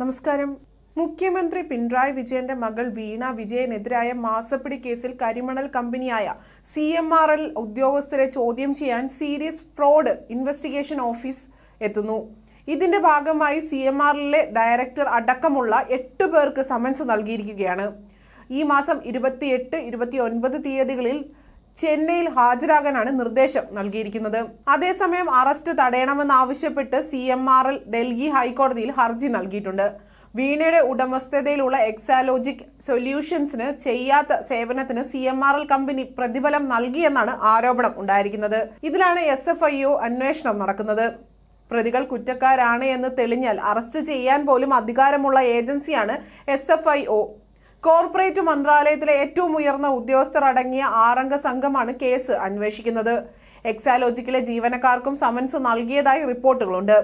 നമസ്കാരം. മുഖ്യമന്ത്രി പിണറായി വിജയന്റെ മകൾ വീണ വിജയനെതിരായ മാസപ്പിടി കേസിൽ കരിമണൽ കമ്പനിയായ CMRL ഉദ്യോഗസ്ഥരെ ചോദ്യം ചെയ്യാൻ സീരീസ് ഫ്രോഡ് ഇൻവെസ്റ്റിഗേഷൻ ഓഫീസ് എത്തുന്നു. ഇതിന്റെ ഭാഗമായി CMRLലെ ഡയറക്ടർ അടക്കമുള്ള 8 പേർക്ക് സമൻസ് നൽകിയിരിക്കുകയാണ്. ഈ മാസം 28, 29 തീയതികളിൽ ചെന്നൈയിൽ ഹാജരാകാനാണ് നിർദ്ദേശം നൽകിയിരിക്കുന്നത്. അതേസമയം അറസ്റ്റ് തടയണമെന്നാവശ്യപ്പെട്ട് CMRL ഡൽഹി ഹൈക്കോടതിയിൽ ഹർജി നൽകിയിട്ടുണ്ട്. വീണയുടെ ഉടമസ്ഥതയിലുള്ള എക്സാലോജിക് സൊല്യൂഷൻസിന് ചെയ്യാത്ത സേവനത്തിന് CMRL കമ്പനി പ്രതിഫലം നൽകിയെന്നാണ് ആരോപണം ഉണ്ടായിരിക്കുന്നത്. ഇതിലാണ് SFIO അന്വേഷണം നടക്കുന്നത്. പ്രതികൾ കുറ്റക്കാരാണ് എന്ന് തെളിഞ്ഞാൽ അറസ്റ്റ് ചെയ്യാൻ പോലും അധികാരമുള്ള ഏജൻസിയാണ് SFIO. കോർപ്പറേറ്റ് മന്ത്രാലയത്തിലെ ഏറ്റവും ഉയർന്ന ഉദ്യോഗസ്ഥർ അടങ്ങിയ 6 അംഗ സംഘമാണ് കേസ് അന്വേഷിക്കുന്നത്. എക്സാലോജിക്കിലെ ജീവനക്കാർക്കും സമൻസ് നൽകിയതായി റിപ്പോർട്ടുകളുണ്ട്.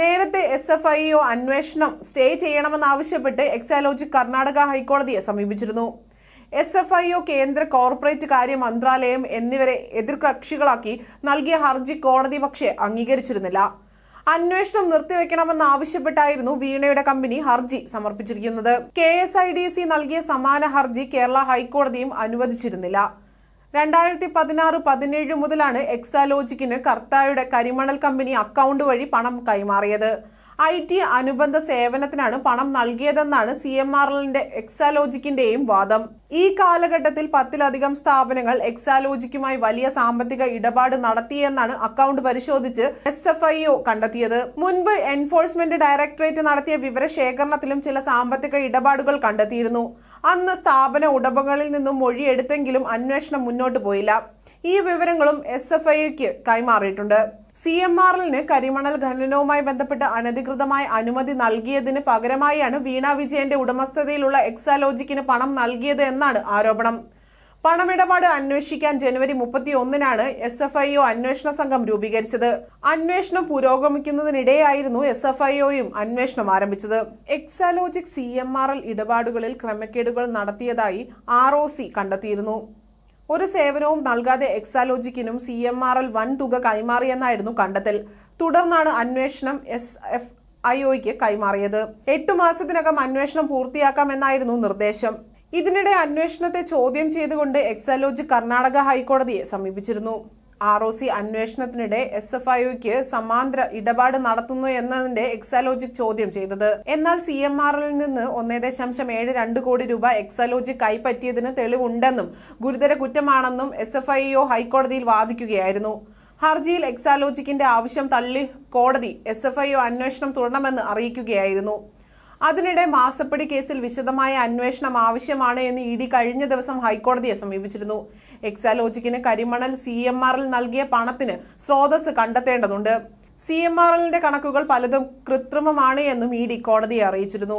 നേരത്തെ SFIO അന്വേഷണം സ്റ്റേ ചെയ്യണമെന്നാവശ്യപ്പെട്ട് എക്സാലോജിക് കർണാടക ഹൈക്കോടതിയെ സമീപിച്ചിരുന്നു. SFIO കേന്ദ്ര കോർപ്പറേറ്റ് കാര്യ മന്ത്രാലയം എന്നിവരെ എതിർകക്ഷികളാക്കി നൽകിയ ഹർജി കോടതി പക്ഷേ അംഗീകരിച്ചിരുന്നില്ല. അന്വേഷണം നിർത്തിവെക്കണമെന്നാവശ്യപ്പെട്ടായിരുന്നു വീണയുടെ കമ്പനി ഹർജി സമർപ്പിച്ചിരിക്കുന്നത്. KSIDC നൽകിയ സമാന ഹർജി കേരള ഹൈക്കോടതിയും അനുവദിച്ചിരുന്നില്ല. 2016-17 മുതലാണ് എക്സാലോജിക്കിന് കർത്തായുടെ കരിമണൽ കമ്പനി അക്കൗണ്ട് വഴി പണം കൈമാറിയത്. IT അനുബന്ധ സേവനത്തിനാണ് പണം നൽകിയതെന്നാണ് CMRLന്റെ എക്സാലോജിക്കിന്റെയും വാദം. ഈ കാലഘട്ടത്തിൽ 10-ലധികം സ്ഥാപനങ്ങൾ എക്സാലോജിക്കുമായി വലിയ സാമ്പത്തിക ഇടപാട് നടത്തിയെന്നാണ് അക്കൗണ്ട് പരിശോധിച്ച് SFIO കണ്ടെത്തിയത്. മുൻപ് എൻഫോഴ്സ്മെന്റ് ഡയറക്ടറേറ്റ് നടത്തിയ വിവരശേഖരണത്തിലും ചില സാമ്പത്തിക ഇടപാടുകൾ കണ്ടെത്തിയിരുന്നു. അന്ന് സ്ഥാപന ഉടമകളിൽ നിന്നും മൊഴിയെടുത്തെങ്കിലും അന്വേഷണം മുന്നോട്ട് പോയില്ല. ഈ വിവരങ്ങളും SFIOക്ക് കൈമാറിയിട്ടുണ്ട്. CMRLന് കരിമണൽ ഖനനവുമായി ബന്ധപ്പെട്ട് അനധികൃതമായ അനുമതി നൽകിയതിന് പകരമായാണ് വീണ വിജയന്റെ ഉടമസ്ഥതയിലുള്ള എക്സാലോജിക്കിന് പണം നൽകിയത് എന്നാണ് ആരോപണം. പണമിടപാട് അന്വേഷിക്കാൻ ജനുവരി 31-നാണ് SFIO അന്വേഷണ സംഘം രൂപീകരിച്ചത്. അന്വേഷണം പുരോഗമിക്കുന്നതിനിടെയായിരുന്നു SFIOയും അന്വേഷണം ആരംഭിച്ചത്. എക്സാലോജിക് CMRL ഇടപാടുകളിൽ ക്രമക്കേടുകൾ നടത്തിയതായി ROC കണ്ടെത്തിയിരുന്നു. ഒരു സേവനവും നൽകാതെ എക്സാലോജിക്കിനും CMRL വൻ തുക കൈമാറിയെന്നായിരുന്നു കണ്ടെത്തൽ. തുടർന്നാണ് അന്വേഷണം SFIOയ്ക്ക് കൈമാറിയത്. 8 മാസത്തിനകം അന്വേഷണം പൂർത്തിയാക്കാമെന്നായിരുന്നു നിർദ്ദേശം. ഇതിനിടെ അന്വേഷണത്തെ ചോദ്യം ചെയ്തുകൊണ്ട് എക്സാലോജിക് കർണാടക ഹൈക്കോടതിയെ സമീപിച്ചിരുന്നു. ROC അന്വേഷണത്തിനിടെ SFIOയ്ക്ക് സമാന്തര ഇടപാട് നടത്തുന്നു എന്നതിന്റെ എക്സാലോജിക് ചോദ്യം ചെയ്തത്. എന്നാൽ CMRLൽ നിന്ന് 1.72 കോടി രൂപ എക്സാലോജിക് കൈപ്പറ്റിയതിന് തെളിവുണ്ടെന്നും ഗുരുതര കുറ്റമാണെന്നും SFIO ഹൈക്കോടതിയിൽ വാദിക്കുകയായിരുന്നു. ഹർജിയിൽ എക്സാലോജിക്കിന്റെ ആവശ്യം തള്ളി കോടതി SFIO അന്വേഷണം തുടരണമെന്ന് അറിയിക്കുകയായിരുന്നു. അതിനിടെ മാസപ്പടി കേസിൽ വിശദമായ അന്വേഷണം ആവശ്യമാണ് എന്ന് ED കഴിഞ്ഞ ദിവസം ഹൈക്കോടതിയെ സമീപിച്ചിരുന്നു. എക്സാലോജിക്കിന് കരിമണൽ CMRL നൽകിയ പണത്തിന് സ്രോതസ് കണ്ടെത്തേണ്ടതുണ്ട്. CMRLന്റെ കണക്കുകൾ പലതും കൃത്രിമമാണ് എന്നും ED കോടതിയെ അറിയിച്ചിരുന്നു.